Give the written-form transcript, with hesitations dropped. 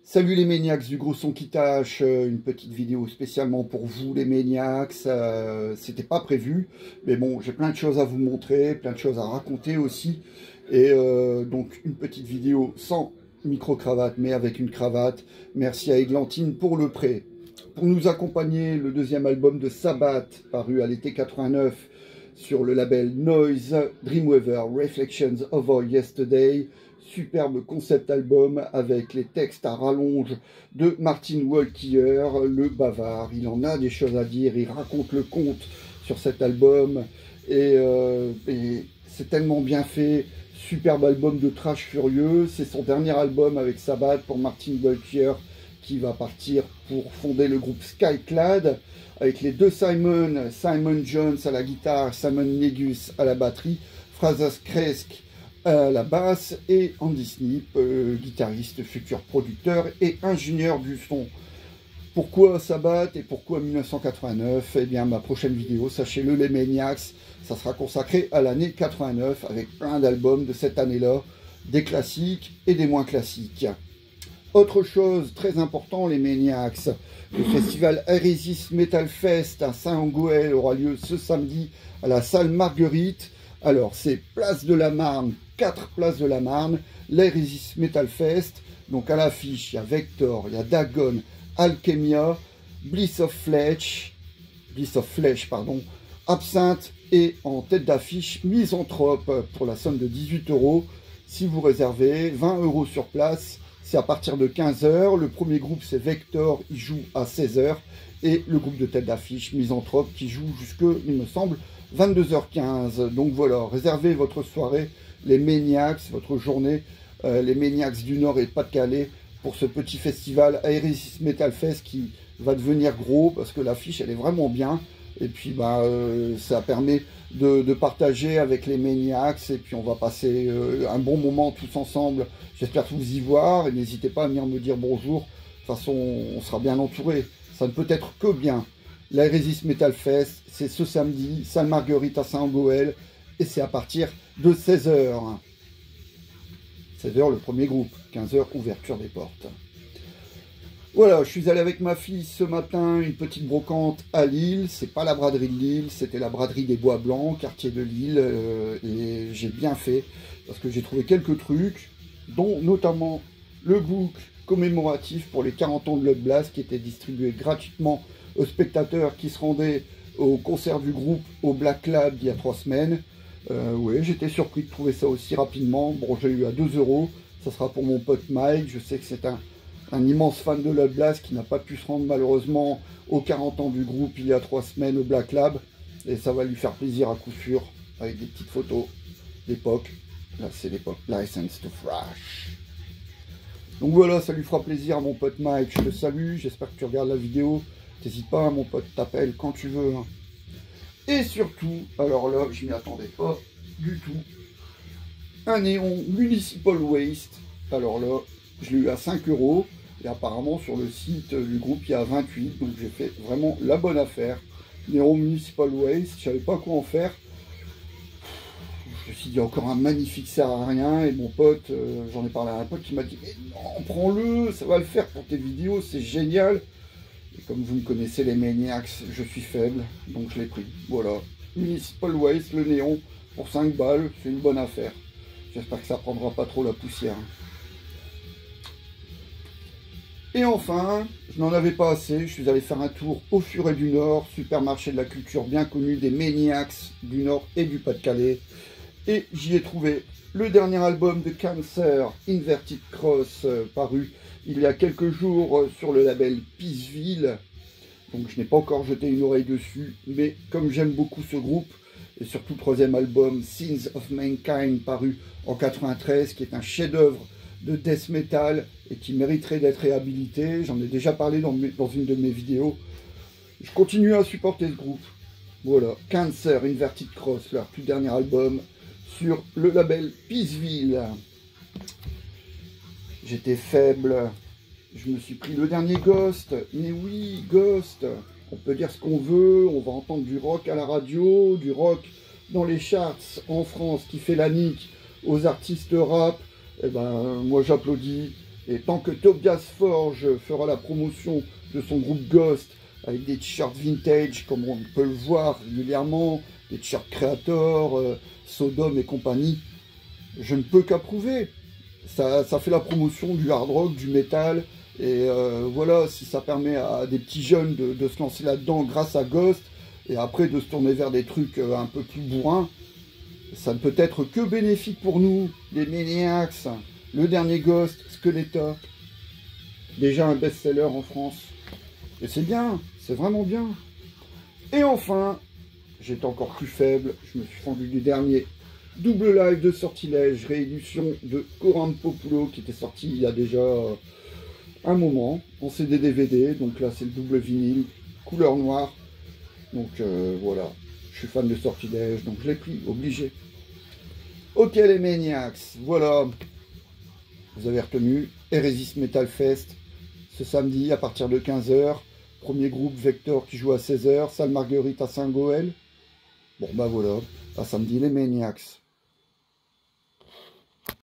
Salut les Maniacs du gros son qui tâche, une petite vidéo spécialement pour vous les Maniacs, c'était pas prévu, mais bon j'ai plein de choses à vous montrer, plein de choses à raconter aussi, et donc une petite vidéo sans micro-cravate mais avec une cravate. Merci à Églantine pour le prêt. Pour nous accompagner, le deuxième album de Sabbath paru à l'été 89 sur le label Noise, Dreamweaver, Reflections of Our Yesterday. Superbe concept album avec les textes à rallonge de Martin Walkyier, le bavard. Il en a des choses à dire, il raconte le conte sur cet album et c'est tellement bien fait. Superbe album de trash furieux. C'est son dernier album avec Sabbath pour Martin Walkyier qui va partir pour fonder le groupe Skyclad avec les deux Simon, Simon Jones à la guitare, Simon Negus à la batterie, Fraser Kresk à la basse et Andy Sneap, guitariste, futur producteur et ingénieur du son. Pourquoi Sabbath et pourquoi 1989? Eh bien, ma prochaine vidéo, sachez-le les Maniacs, ça sera consacré à l'année 89 avec plein d'albums de cette année-là, des classiques et des moins classiques. Autre chose très important, les Maniacs, le festival Hérésis Metal Fest à Saint-Angouel aura lieu ce samedi à la salle Marguerite. Alors, c'est Place de la Marne, 4 places de la Marne, l'Hérésis Metal Fest. Donc, à l'affiche, il y a Vector, il y a Dagon, Alchemia, Bliss of Flesh, Absinthe et en tête d'affiche, Misanthrope pour la somme de 18 €. Si vous réservez, 20 € sur place. C'est à partir de 15 h. Le premier groupe, c'est Vector, il joue à 16 h. Et le groupe de tête d'affiche, Misanthrope, qui joue jusque, il me semble, 22 h 15. Donc voilà, réservez votre soirée, les Maniacs, votre journée, les Maniacs du Nord et Pas-de-Calais, pour ce petit festival Hérésis Metal Fest qui va devenir gros, parce que l'affiche, elle est vraiment bien. Et puis, ça permet de partager avec les Maniacs, et puis on va passer un bon moment tous ensemble. J'espère vous y voir, et n'hésitez pas à venir me dire bonjour. De toute façon, on sera bien entouré. Ça ne peut être que bien. L'Hérésis Metal Fest, c'est ce samedi, salle Marguerite à Saint-Angouel, et c'est à partir de 16 h. 16 h le premier groupe, 15 h ouverture des portes. Voilà, je suis allé avec ma fille ce matin, une petite brocante à Lille. C'est pas la braderie de Lille, c'était la braderie des Bois Blancs, quartier de Lille. Et j'ai bien fait, parce que j'ai trouvé quelques trucs, dont notamment le book commémoratif pour les 40 ans de Blood Blast, qui était distribué gratuitement aux spectateurs qui se rendaient au concert du groupe au Black Lab il y a 3 semaines. Oui, j'étais surpris de trouver ça aussi rapidement. Bon, j'ai eu à 2 €. Ça sera pour mon pote Mike. Je sais que c'est un immense fan de Blood Blast qui n'a pas pu se rendre malheureusement aux 40 ans du groupe il y a 3 semaines au Black Lab. Et ça va lui faire plaisir à coup sûr, avec des petites photos d'époque. Là, c'est l'époque License to Thrash. Donc voilà, ça lui fera plaisir à mon pote Mike. Je te salue, j'espère que tu regardes la vidéo. N'hésite pas, mon pote, t'appelle quand tu veux. Et surtout, alors là, je m'y attendais pas du tout, un néon Municipal Waste. Alors là, je l'ai eu à 5 €. Et apparemment, sur le site du groupe, il y a 28. Donc j'ai fait vraiment la bonne affaire. Néon Municipal Waste, je savais pas quoi en faire. Je me suis dit, encore un magnifique sert à rien. Et mon pote, j'en ai parlé à un pote qui m'a dit, mais non, prends-le, ça va le faire pour tes vidéos, c'est génial. Et comme vous me connaissez les Maniacs, je suis faible, donc je l'ai pris. Voilà, Municipal Waste, le néon, pour 5 balles, c'est une bonne affaire. J'espère que ça prendra pas trop la poussière. Et enfin, je n'en avais pas assez, je suis allé faire un tour au Furet du Nord, supermarché de la culture bien connu des Maniacs du Nord et du Pas-de-Calais. Et j'y ai trouvé le dernier album de Cancer, Inverted Cross, paru il y a quelques jours sur le label Peaceville. Donc je n'ai pas encore jeté une oreille dessus, mais comme j'aime beaucoup ce groupe, et surtout le troisième album, Sins of Mankind, paru en 93, qui est un chef-d'œuvre de death metal et qui mériterait d'être réhabilité. J'en ai déjà parlé dans une de mes vidéos. Je continue à supporter ce groupe. Voilà, Cancer, Inverted Cross, leur tout dernier album sur le label Peaceville. J'étais faible, je me suis pris le dernier Ghost, mais oui, Ghost, on peut dire ce qu'on veut, on va entendre du rock à la radio, du rock dans les charts en France qui fait la nique aux artistes rap, et ben moi j'applaudis, Et tant que Tobias Forge fera la promotion de son groupe Ghost avec des t-shirts vintage, comme on peut le voir régulièrement, des t-shirts Creator, Sodom et compagnie, je ne peux qu'approuver. Ça fait la promotion du hard rock, du métal, et voilà, si ça permet à des petits jeunes de se lancer là-dedans grâce à Ghost, et après de se tourner vers des trucs un peu plus bourrins, ça ne peut être que bénéfique pour nous, les Maniacs. Le dernier Ghost, Skeletor, déjà un best-seller en France. Et c'est bien, c'est vraiment bien. Et enfin, j'étais encore plus faible, je me suis fendu du dernier double live de Sortilège, réédition de Coran Populo, qui était sorti il y a déjà un moment, en CD DVD. Donc là, c'est le double vinyle, couleur noire. Donc voilà, je suis fan de Sortilège, donc je l'ai pris, obligé. Ok les Maniacs, voilà, vous avez retenu, Eresis Metal Fest, ce samedi à partir de 15 h. Premier groupe Vector qui joue à 16 h, salle Marguerite à Saint-Goël. Bon bah voilà, à samedi les Maniacs.